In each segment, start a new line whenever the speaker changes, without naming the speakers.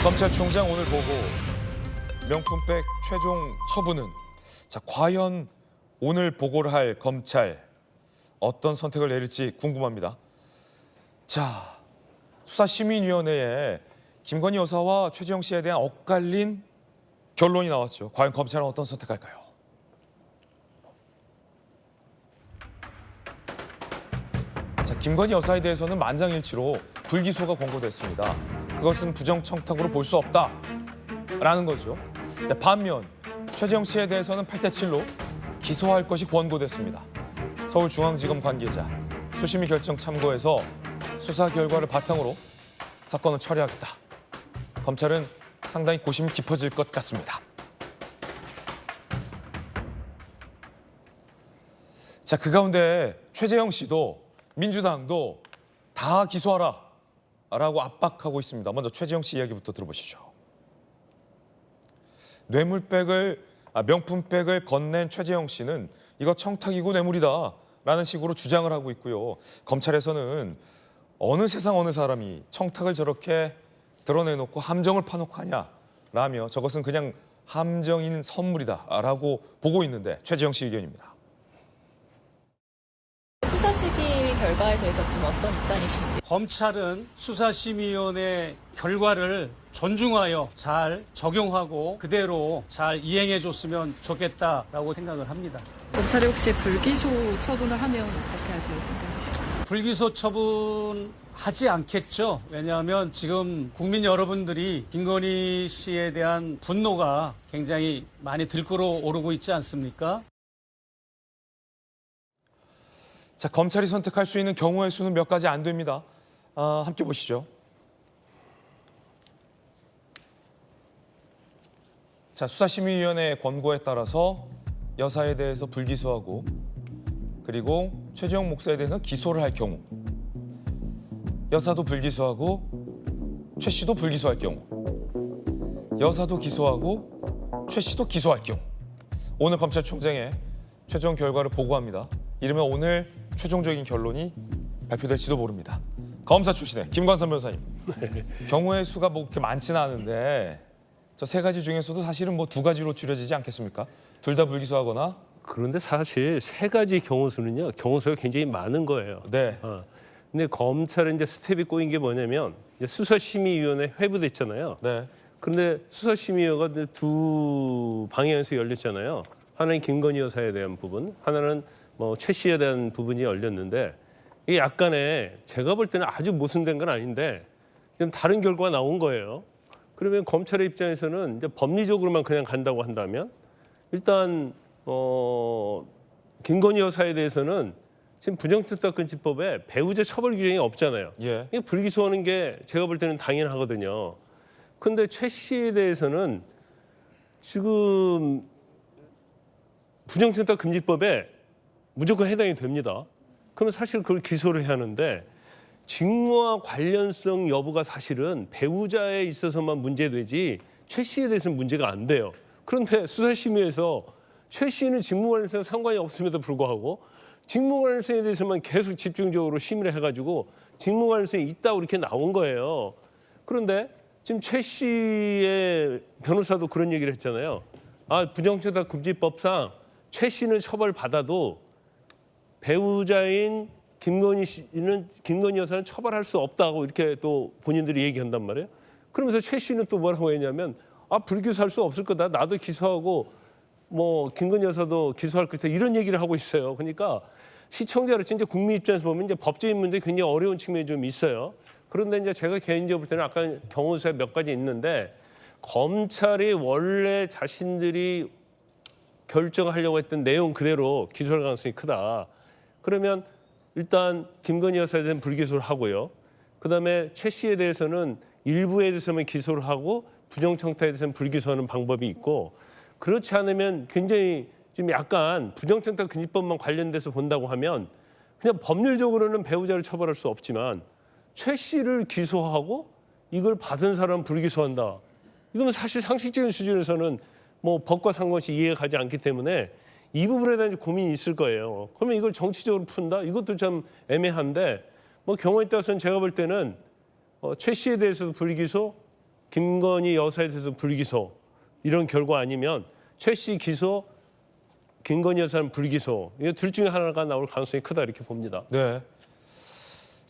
검찰총장 오늘 보고 명품백 최종 처분은 과연 오늘 보고를 할 검찰 어떤 선택을 내릴지 궁금합니다. 수사심의위원회에 김건희 여사와 최재형 씨에 대한 엇갈린 결론이 나왔죠. 과연 검찰은 어떤 선택할까요? 김건희 여사에 대해서는 만장일치로 불기소가 권고됐습니다. 그것은 부정청탁으로 볼 수 없다라는 거죠. 반면 최재형 씨에 대해서는 8대7로 기소할 것이 권고됐습니다. 서울중앙지검 관계자 수심위 결정 참고해서 수사 결과를 바탕으로 사건을 처리하겠다. 검찰은 상당히 고심이 깊어질 것 같습니다. 그 가운데 최재형 씨도 민주당도 다 기소하라 라고 압박하고 있습니다. 먼저 최재형 씨 이야기부터 들어보시죠. 명품백을 건넨 최재형 씨는 이거 청탁이고 뇌물이다 라는 식으로 주장을 하고 있고요. 검찰에서는 어느 세상 어느 사람이 청탁을 저렇게 드러내놓고 함정을 파놓고 하냐라며 저것은 그냥 함정인 선물이다라고 보고 있는데 최재형 씨 의견입니다.
수사심의 결과에 대해서 좀 어떤 입장이신지.
검찰은 수사심의위원회 결과를 존중하여 잘 적용하고 그대로 잘 이행해줬으면 좋겠다라고 생각을 합니다.
검찰이 혹시 불기소 처분을 하면 어떻게 하실 생각이실까요?
불기소 처분하지 않겠죠. 왜냐하면 지금 국민 여러분들이 김건희 씨에 대한 분노가 굉장히 많이 들끓어 오르고 있지 않습니까?
검찰이 선택할 수 있는 경우의 수는 몇 가지 안 됩니다. 함께 보시죠. 수사심의위원회의 권고에 따라서 여사에 대해서 불기소하고 그리고 최재형 목사에 대해서 기소를 할 경우, 여사도 불기소하고 최 씨도 불기소할 경우, 여사도 기소하고 최 씨도 기소할 경우, 오늘 검찰총장의 최종 결과를 보고합니다. 이르면 오늘 최종적인 결론이 발표될지도 모릅니다. 검사 출신의 김관선 변호사님, 경우의 수가 그렇게 많지는 않은데 저 세 가지 중에서도 사실은 두 가지로 줄여지지 않겠습니까? 둘 다 불기소하거나.
그런데 사실 세 가지 경우 수는요, 경우 수가 굉장히 많은 거예요.
네.
근데 검찰은 이제 스텝이 꼬인 게 뭐냐면 이제 수사심의위원회 회부됐잖아요.
네.
그런데 수사심의위가 두 방향에서 열렸잖아요. 하나는 김건희 여사에 대한 부분, 하나는 최 씨에 대한 부분이 열렸는데 이게 약간의 제가 볼 때는 아주 모순된 건 아닌데 좀 다른 결과가 나온 거예요. 그러면 검찰의 입장에서는 이제 법리적으로만 그냥 간다고 한다면 일단 김건희 여사에 대해서는 지금 부정청탁금지법에 배우자 처벌 규정이 없잖아요.
예.
이게 불기소하는 게 제가 볼 때는 당연하거든요. 그런데 최 씨에 대해서는 지금 부정청탁금지법에 무조건 해당이 됩니다. 그러면 사실 그걸 기소를 해야 하는데 직무와 관련성 여부가 사실은 배우자에 있어서만 문제되지 최 씨에 대해서는 문제가 안 돼요. 그런데 수사심의에서 최 씨는 직무 관련성 상관이 없음에도 불구하고 직무 관련성에 대해서만 계속 집중적으로 심의를 해가지고 직무 관련성이 있다고 이렇게 나온 거예요. 그런데 지금 최 씨의 변호사도 그런 얘기를 했잖아요. 부정청탁금지법상 최 씨는 처벌받아도 배우자인 김건희 여사는 처벌할 수 없다고 이렇게 또 본인들이 얘기한단 말이에요. 그러면서 최 씨는 또 뭐라고 했냐면 불기소할 수 없을 거다. 나도 기소하고 김건희 여사도 기소할 거다. 이런 얘기를 하고 있어요. 그러니까 시청자 진짜 국민 입장에서 보면 이제 법적인 문제 굉장히 어려운 측면이 좀 있어요. 그런데 이제 제가 개인적으로 볼 때는 아까 경우 수에 몇 가지 있는데 검찰이 원래 자신들이 결정하려고 했던 내용 그대로 기소할 가능성이 크다. 그러면 일단 김건희 여사에 대해서는 불기소를 하고요. 그다음에 최 씨에 대해서는 일부에 대해서만 기소를 하고 부정청탁에 대해서는 불기소하는 방법이 있고 그렇지 않으면 굉장히 좀 약간 부정청탁금지법만 관련돼서 본다고 하면 그냥 법률적으로는 배우자를 처벌할 수 없지만 최 씨를 기소하고 이걸 받은 사람 불기소한다. 이거는 사실 상식적인 수준에서는 법과 상관없이 이해가 가지 않기 때문에 이 부분에 대한 고민이 있을 거예요. 그러면 이걸 정치적으로 푼다? 이것도 참 애매한데 경우에 따라서는 제가 볼 때는 최 씨에 대해서도 불기소, 김건희 여사에 대해서 불기소 이런 결과 아니면 최 씨 기소, 김건희 여사는 불기소. 이 둘 중에 하나가 나올 가능성이 크다 이렇게 봅니다.
네.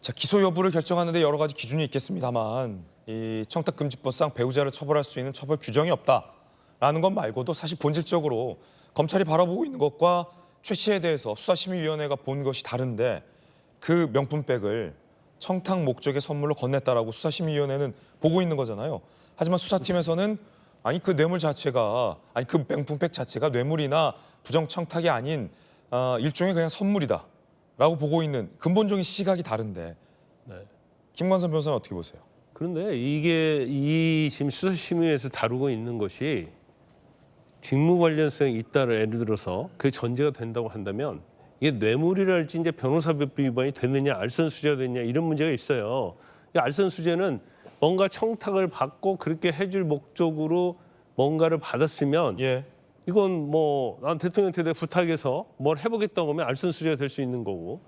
자, 기소 여부를 결정하는데 여러 가지 기준이 있겠습니다만 이 청탁금지법상 배우자를 처벌할 수 있는 처벌 규정이 없다라는 것 말고도 사실 본질적으로 검찰이 바라보고 있는 것과 최 씨에 대해서 수사심의위원회가 본 것이 다른데 그 명품백을 청탁 목적의 선물로 건넸다라고 수사심의위원회는 보고 있는 거잖아요. 하지만 수사팀에서는 아니 그 뇌물 자체가 아니 그 명품백 자체가 뇌물이나 부정청탁이 아닌 일종의 그냥 선물이다라고 보고 있는 근본적인 시각이 다른데 김관선 변호사는 어떻게 보세요?
그런데 이게 이 지금 수사심의에서 다루고 있는 것이 직무 관련성이 있다를 예를 들어서 그 전제가 된다고 한다면 이게 뇌물이랄지 이제 변호사법 위반이 됐느냐 알선수재가 됐느냐 이런 문제가 있어요. 이 알선수재는 뭔가 청탁을 받고 그렇게 해줄 목적으로 뭔가를 받았으면
예.
이건 뭐 난 대통령한테 내가 부탁해서 뭘 해보겠다고 하면 알선수재가 될 수 있는 거고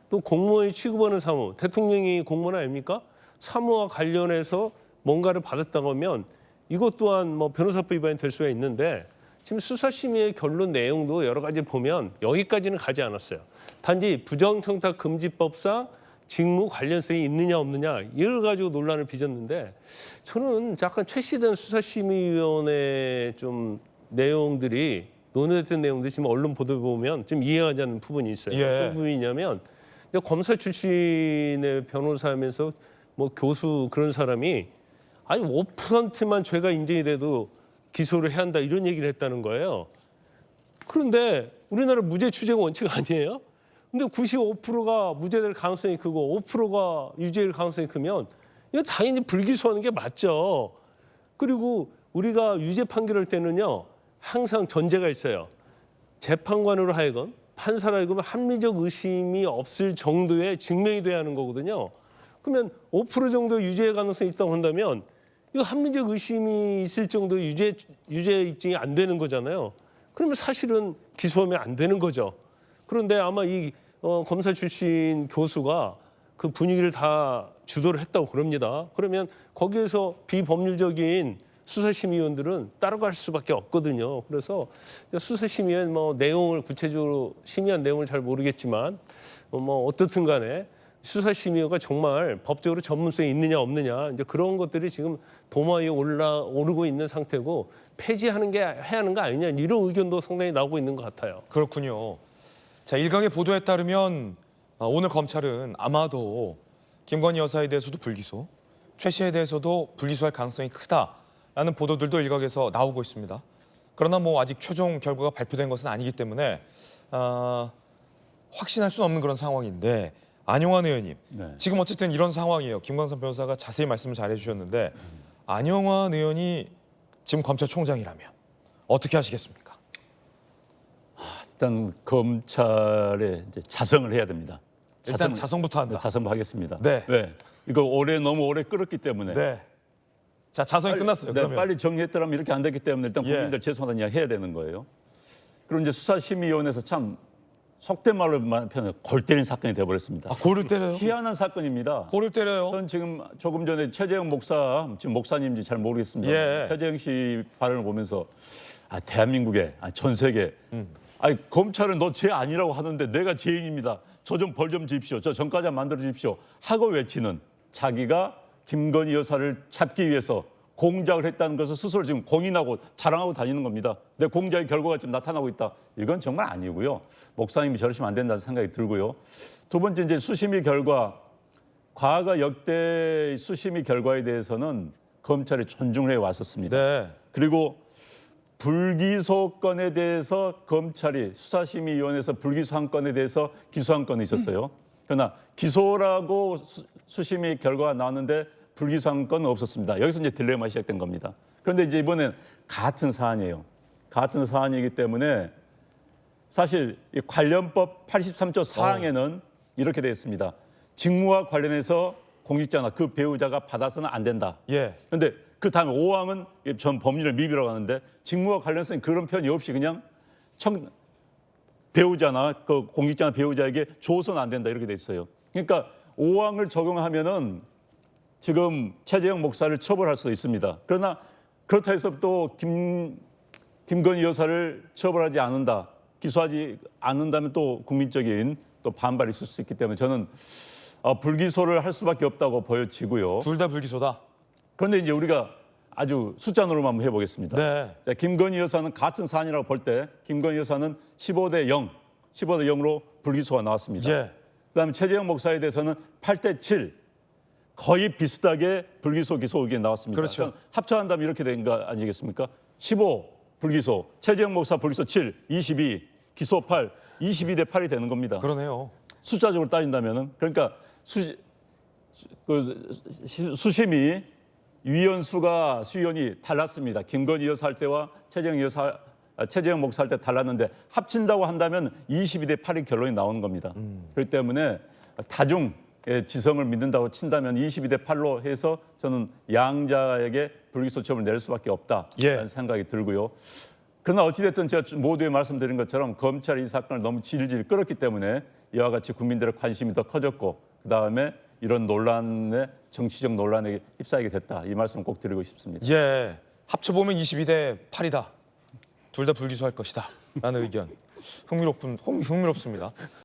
또 공무원이 취급하는 사무 대통령이 공무원 아닙니까? 사무와 관련해서 뭔가를 받았다고 하면 이것 또한 뭐 변호사법 위반이 될 수가 있는데 지금 수사심의의 결론 내용도 여러 가지 보면 여기까지는 가지 않았어요. 단지 부정청탁금지법상 직무 관련성이 있느냐 없느냐 이걸 가지고 논란을 빚었는데 저는 약간 최 씨에 대한 수사심의위원회 좀 내용들이 논의됐던 내용들이 지금 언론 보도 보면 좀 이해하지 않는 부분이 있어요.
예.
어떤 부분이냐면 검사 출신의 변호사면서 뭐 교수 그런 사람이 아니 5%만 죄가 인정이 돼도 기소를 해야 한다 이런 얘기를 했다는 거예요. 그런데 우리나라 무죄 추정 원칙 아니에요? 근데 95%가 무죄될 가능성이 크고 5%가 유죄일 가능성이 크면 이거 당연히 불기소하는 게 맞죠. 그리고 우리가 유죄 판결할 때는요. 항상 전제가 있어요. 재판관으로 하여금 판사로 하여금 합리적 의심이 없을 정도의 증명이 돼야 하는 거거든요. 그러면 5% 정도 유죄의 가능성이 있다고 한다면 이거 합리적 의심이 있을 정도 유죄 입증이 안 되는 거잖아요. 그러면 사실은 기소하면 안 되는 거죠. 그런데 아마 이 검사 출신 교수가 그 분위기를 다 주도를 했다고 그럽니다. 그러면 거기에서 비법률적인 수사심의위원들은 따라갈 수밖에 없거든요. 그래서 수사심의위원 뭐 내용을 구체적으로 심의한 내용을 잘 모르겠지만 뭐 어떻든 간에 수사심의위가 정말 법적으로 전문성이 있느냐 없느냐 이제 그런 것들이 지금 도마 위에 오르고 있는 상태고 폐지하는 게 해야 하는 거 아니냐 이런 의견도 상당히 나오고 있는 것 같아요.
그렇군요. 자, 일각의 보도에 따르면 오늘 검찰은 아마도 김건희 여사에 대해서도 불기소, 최 씨에 대해서도 불기소할 가능성이 크다라는 보도들도 일각에서 나오고 있습니다. 그러나 뭐 아직 최종 결과가 발표된 것은 아니기 때문에 확신할 수는 없는 그런 상황인데 안용환 의원님,
네.
지금 어쨌든 이런 상황이에요. 김광선 변호사가 자세히 말씀을 잘 해주셨는데 안용환 의원이 지금 검찰총장이라면 어떻게 하시겠습니까?
일단 검찰에 이제 자성을 해야 됩니다.
일단 자성부터 한다.
네, 자성부 하겠습니다.
네.
이거 너무 오래 끌었기 때문에.
네. 자, 자성이 끝났어요.
네,
그러면
빨리 정리했더라면 이렇게 안 됐기 때문에 일단
예.
국민들 죄송하다는 이야기 해야 되는 거예요. 그리고 이제 수사심의위원회에서 참 속된 말로 표현해 골 때린 사건이 돼버렸습니다.
골을 때려요?
희한한 사건입니다.
골을 때려요?
전 지금 조금 전에 최재형 목사, 지금 목사님인지 잘 모르겠습니다.
예.
최재형 씨 발언을 보면서 대한민국에, 전 세계, 검찰은 너 죄 아니라고 하는데 내가 죄인입니다. 저 좀 벌 좀 주십시오. 저 전과자 만들어 주십시오. 하고 외치는 자기가 김건희 여사를 잡기 위해서 공작을 했다는 것을 스스로 지금 공인하고 자랑하고 다니는 겁니다. 내 공작의 결과가 지금 나타나고 있다. 이건 정말 아니고요. 목사님이 저러시면 안 된다는 생각이 들고요. 두 번째 이제 수심의 결과, 과거 역대 수심의 결과에 대해서는 검찰이 존중을 해 왔었습니다.
네.
그리고 불기소 건에 대해서 검찰이 수사심의위원회에서 불기소한 건에 대해서 기소한 건이 있었어요. 그러나 기소라고 수심의 결과가 나왔는데 불기소한 건은 없었습니다. 여기서 이제 딜레마가 시작된 겁니다. 그런데 이제 이번엔 같은 사안이에요. 같은 사안이기 때문에 사실 이 관련법 83조 4항에는 이렇게 되어 있습니다. 직무와 관련해서 공직자나 그 배우자가 받아서는 안 된다.
예.
그런데 그 다음에 5항은 전 법률의 미비라고 하는데 직무와 관련성이 그런 편이 없이 그냥 배우자나 그 공직자나 배우자에게 줘서는 안 된다 이렇게 돼 있어요. 그러니까 5항을 적용하면은 지금 최재형 목사를 처벌할 수도 있습니다. 그러나 그렇다 해서 또 김건희 여사를 처벌하지 않는다, 기소하지 않는다면 또 국민적인 또 반발이 있을 수 있기 때문에 저는 불기소를 할 수밖에 없다고 보여지고요.
둘 다 불기소다.
그런데 이제 우리가 아주 숫자 노름 한번 해보겠습니다.
네.
자, 김건희 여사는 같은 사안이라고 볼 때 김건희 여사는 15대 0로 불기소가 나왔습니다.
예.
그다음에 최재형 목사에 대해서는 8대 7 거의 비슷하게 불기소 기소 의견이 나왔습니다.
그렇죠.
그러니까 합쳐한다면 이렇게 된 거 아니겠습니까? 15 불기소, 최재형 목사 불기소 7, 22 기소 8, 22대 8이 되는 겁니다.
그러네요.
숫자적으로 따진다면은 그러니까 수심이 수위원이 달랐습니다. 김건희 여사 할 때와 최재형 목사 할 때 달랐는데 합친다고 한다면 22대 8이 결론이 나오는 겁니다. 그렇기 때문에 다중의 지성을 믿는다고 친다면 22대 8로 해서 저는 양자에게 불기소 처분을 내릴 수밖에 없다라는 생각이 들고요. 그러나 어찌됐든 제가 모두에 말씀드린 것처럼 검찰이 이 사건을 너무 질질 끌었기 때문에 이와 같이 국민들의 관심이 더 커졌고 그다음에 이런 논란에 정치적 논란에 휩싸이게 됐다. 이 말씀 꼭 드리고 싶습니다.
예. 합쳐보면 22대 8이다. 둘 다 불기소할 것이다. 라는 의견. 흥미롭습니다.